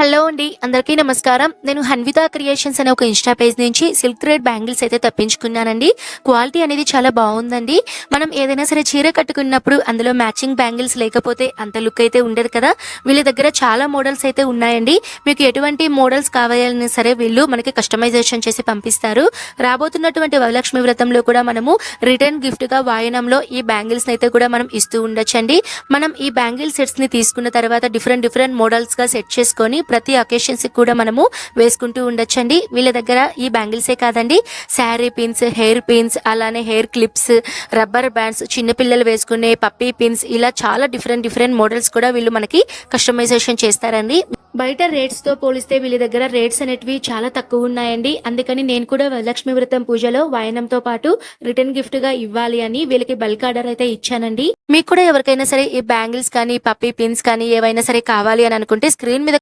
Hello అండి. అందరికీ నమస్కారం. నేను హన్విత క్రియేషన్స్ అనే ఒక ఇన్‌స్టా పేజ్ నుంచి సిల్క్ థ్రెడ్ బ్యాంగిల్స్ అయితే తెప్పించుకున్నానండి. క్వాలిటీ అనేది చాలా బావుందండి. మనం ఏదైనా సరే చీర కట్టుకున్నప్పుడు అందులో మ్యాచింగ్ బ్యాంగిల్స్ లేకపోతే అంత లుక్ అయితే ఉండదు కదా! వీళ్ళ దగ్గర చాలా మోడల్స్ అయితే ఉన్నాయండి. మీకు ఎటువంటి మోడల్స్ కావాలన్నా సరే వీళ్ళు మనకి కస్టమైజేషన్ చేసి పంపిస్తారు. రాబోతున్నటువంటి వరలక్ష్మి వ్రతంలో కూడా మనము రిటర్న్ గిఫ్ట్‌గా వాయనంలో ఈ బ్యాంగిల్స్‌ని అయితే కూడా మనం ఇస్తూ ఉండొచ్చండి. మనం ఈ బ్యాంగిల్ సెట్స్‌ని తీసుకున్న తర్వాత డిఫరెంట్ మోడల్స్‌గా సెట్ చేసుకొని ప్రతి అకేషన్స్‌కి కూడా మనము వేసుకుంటూ ఉండొచ్చండి. వీళ్ళ దగ్గర ఈ బ్యాంగిల్సే కాదండి, శారీ పిన్స్, హెయిర్ పిన్స్, అలానే హెయిర్ క్లిప్స్, రబ్బర్ బ్యాండ్స్, చిన్న పిల్లలు వేసుకునే పప్పీ పిన్స్, ఇలా చాలా డిఫరెంట్ మోడల్స్ కూడా వీళ్ళు మనకి కస్టమైజేషన్ చేస్తారండి. బయట రేట్స్‌తో పోలిస్తే వీళ్ళ దగ్గర రేట్స్ అనేటివి చాలా తక్కువున్నాయండి. అందుకని నేను కూడా వరలక్ష్మి వ్రతం పూజలో వాయనంతో పాటు రిటర్న్ గిఫ్ట్‌గా ఇవ్వాలి అని వీళ్ళకి బల్క్ ఆర్డర్ అయితే ఇచ్చానండి. మీకు కూడా ఎవరికైనా సరే ఈ బ్యాంగిల్స్ కానీ, పప్పీ పిన్స్ కానీ ఏవైనా సరే కావాలి అని అనుకుంటే స్క్రీన్ మీద